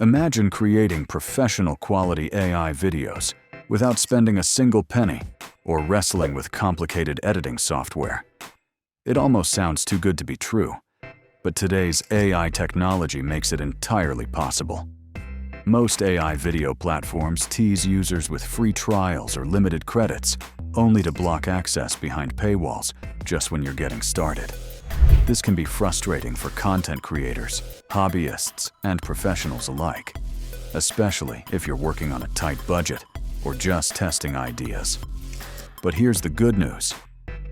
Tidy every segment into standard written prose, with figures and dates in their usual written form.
Imagine creating professional quality AI videos without spending a single penny or wrestling with complicated editing software. It almost sounds too good to be true, but today's AI technology makes it entirely possible. Most AI video platforms tease users with free trials or limited credits, only to block access behind paywalls just when you're getting started. This can be frustrating for content creators, hobbyists, and professionals alike, especially if you're working on a tight budget or just testing ideas. But here's the good news.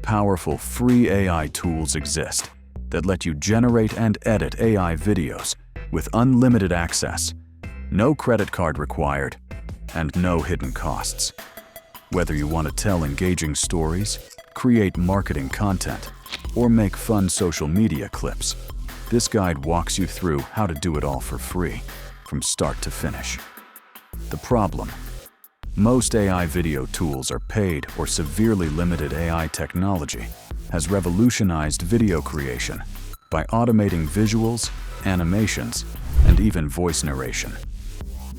Powerful free AI tools exist that let you generate and edit AI videos with unlimited access, no credit card required, and no hidden costs. Whether you want to tell engaging stories, create marketing content, or make fun social media clips, this guide walks you through how to do it all for free, from start to finish. The problem: most AI video tools are paid or severely limited. AI technology has revolutionized video creation by automating visuals, animations, and even voice narration.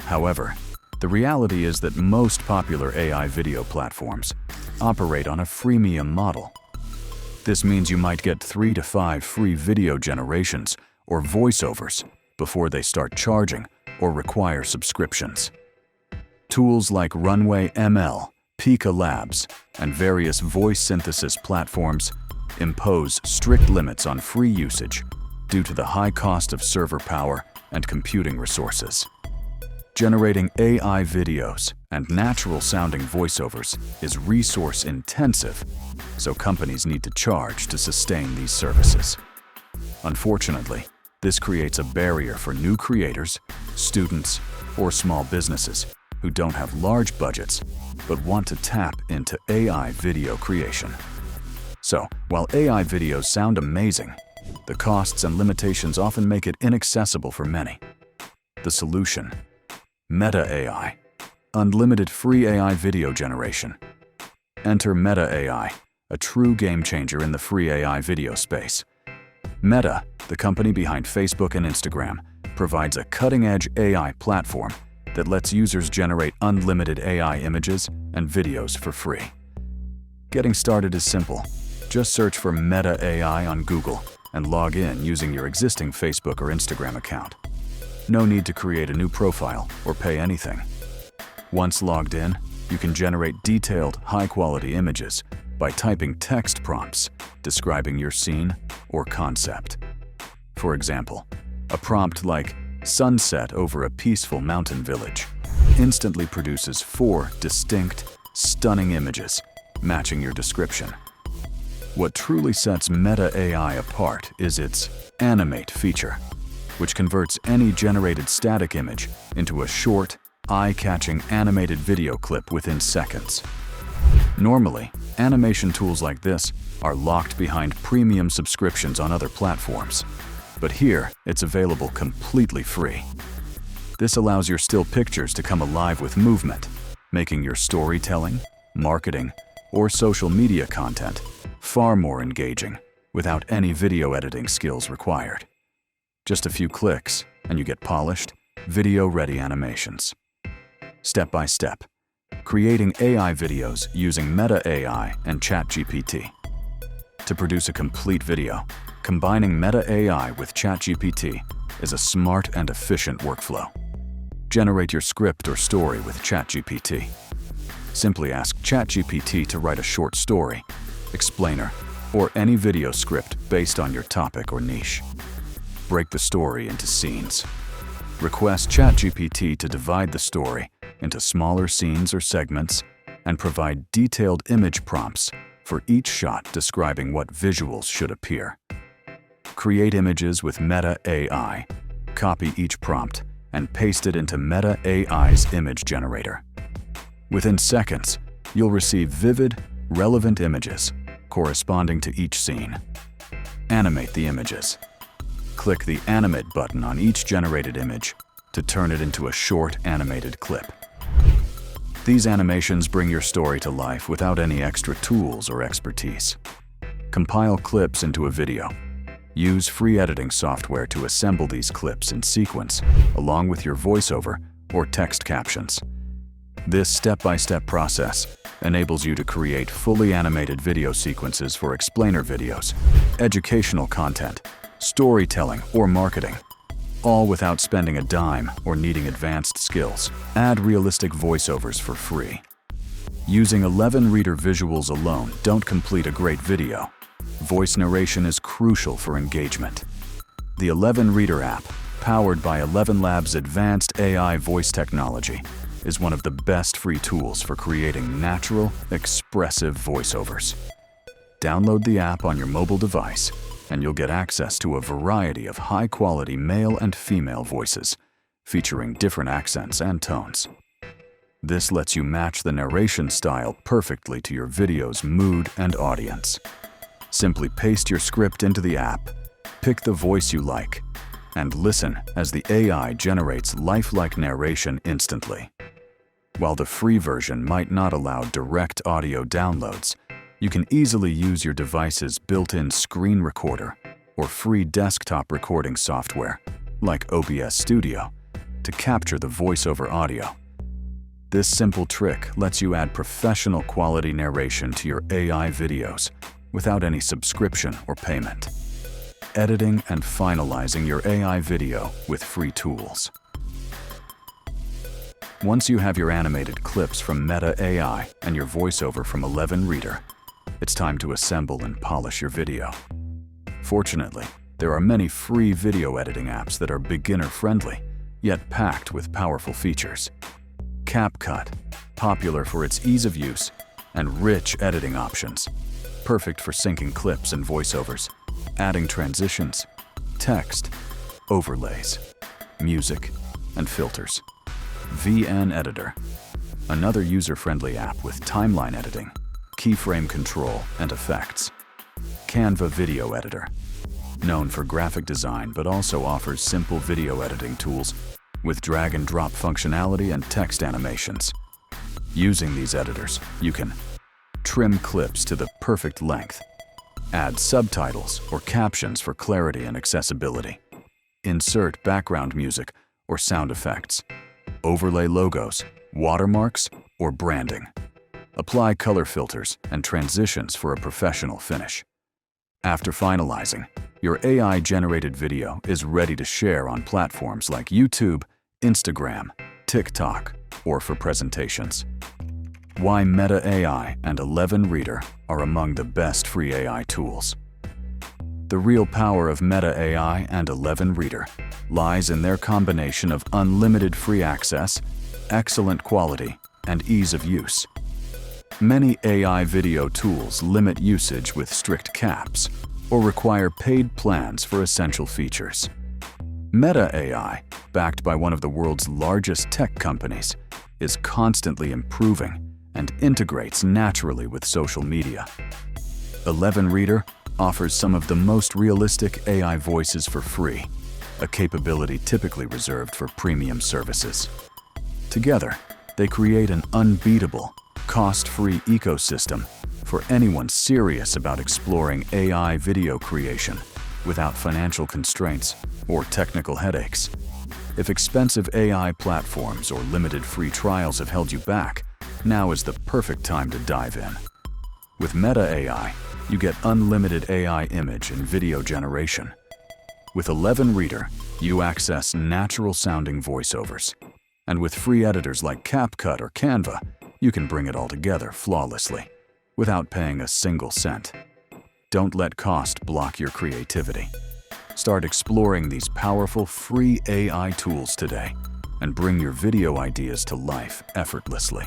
However, the reality is that most popular AI video platforms operate on a freemium model. This means you might get 3 to 5 free video generations or voiceovers before they start charging or require subscriptions. Tools like Runway ML, Pika Labs, and various voice synthesis platforms impose strict limits on free usage due to the high cost of server power and computing resources. Generating AI videos and natural-sounding voiceovers is resource-intensive, so companies need to charge to sustain these services. Unfortunately, this creates a barrier for new creators, students, or small businesses who don't have large budgets but want to tap into AI video creation. So, while AI videos sound amazing, the costs and limitations often make it inaccessible for many. The solution: Meta AI, unlimited free AI video generation. Enter Meta AI, a true game-changer in the free AI video space. Meta, the company behind Facebook and Instagram, provides a cutting-edge AI platform that lets users generate unlimited AI images and videos for free. Getting started is simple. Just search for Meta AI on Google and log in using your existing Facebook or Instagram account. No need to create a new profile or pay anything. Once logged in, you can generate detailed, high-quality images by typing text prompts describing your scene or concept. For example, a prompt like "sunset over a peaceful mountain village" instantly produces 4 distinct, stunning images matching your description. What truly sets Meta AI apart is its Animate feature, which converts any generated static image into a short, eye-catching animated video clip within seconds. Normally, animation tools like this are locked behind premium subscriptions on other platforms, but here it's available completely free. This allows your still pictures to come alive with movement, making your storytelling, marketing, or social media content far more engaging without any video editing skills required. Just a few clicks, and you get polished, video-ready animations. Step by step, creating AI videos using Meta AI and ChatGPT. To produce a complete video, combining Meta AI with ChatGPT is a smart and efficient workflow. Generate your script or story with ChatGPT. Simply ask ChatGPT to write a short story, explainer, or any video script based on your topic or niche. Break the story into scenes. Request ChatGPT to divide the story into smaller scenes or segments and provide detailed image prompts for each shot describing what visuals should appear. Create images with Meta AI. Copy each prompt and paste it into Meta AI's image generator. Within seconds, you'll receive vivid, relevant images corresponding to each scene. Animate the images. Click the Animate button on each generated image to turn it into a short animated clip. These animations bring your story to life without any extra tools or expertise. Compile clips into a video. Use free editing software to assemble these clips in sequence, along with your voiceover or text captions. This step-by-step process enables you to create fully animated video sequences for explainer videos, educational content, storytelling, or marketing, all without spending a dime or needing advanced skills. Add realistic voiceovers for free. Using 11-reader visuals alone don't complete a great video. Voice narration is crucial for engagement. The 11-reader app, powered by 11 Labs' advanced AI voice technology, is one of the best free tools for creating natural, expressive voiceovers. Download the app on your mobile device, and you'll get access to a variety of high-quality male and female voices, featuring different accents and tones. This lets you match the narration style perfectly to your video's mood and audience. Simply paste your script into the app, pick the voice you like, and listen as the AI generates lifelike narration instantly. While the free version might not allow direct audio downloads, you can easily use your device's built-in screen recorder or free desktop recording software, like OBS Studio, to capture the voiceover audio. This simple trick lets you add professional quality narration to your AI videos without any subscription or payment. Editing and finalizing your AI video with free tools. Once you have your animated clips from Meta AI and your voiceover from 11-reader, it's time to assemble and polish your video. Fortunately, there are many free video editing apps that are beginner-friendly, yet packed with powerful features. CapCut, popular for its ease of use and rich editing options, perfect for syncing clips and voiceovers, adding transitions, text, overlays, music, and filters. VN Editor, another user-friendly app with timeline editing, keyframe control, and effects. Canva Video Editor, known for graphic design but also offers simple video editing tools with drag-and-drop functionality and text animations. Using these editors, you can trim clips to the perfect length, add subtitles or captions for clarity and accessibility, insert background music or sound effects, overlay logos, watermarks, or branding, apply color filters and transitions for a professional finish. After finalizing, your AI-generated video is ready to share on platforms like YouTube, Instagram, TikTok, or for presentations. Why Meta AI and 11-reader are among the best free AI tools. The real power of Meta AI and 11-reader lies in their combination of unlimited free access, excellent quality, and ease of use. Many AI video tools limit usage with strict caps or require paid plans for essential features. Meta AI, backed by one of the world's largest tech companies, is constantly improving and integrates naturally with social media. 11-reader offers some of the most realistic AI voices for free, a capability typically reserved for premium services. Together, they create an unbeatable, cost-free ecosystem for anyone serious about exploring AI video creation without financial constraints or technical headaches. If expensive AI platforms or limited free trials have held you back, now is the perfect time to dive in. With Meta AI, you get unlimited AI image and video generation. With 11-reader, you access natural-sounding voiceovers. And with free editors like CapCut or Canva, you can bring it all together flawlessly, without paying a single cent. Don't let cost block your creativity. Start exploring these powerful free AI tools today and bring your video ideas to life effortlessly.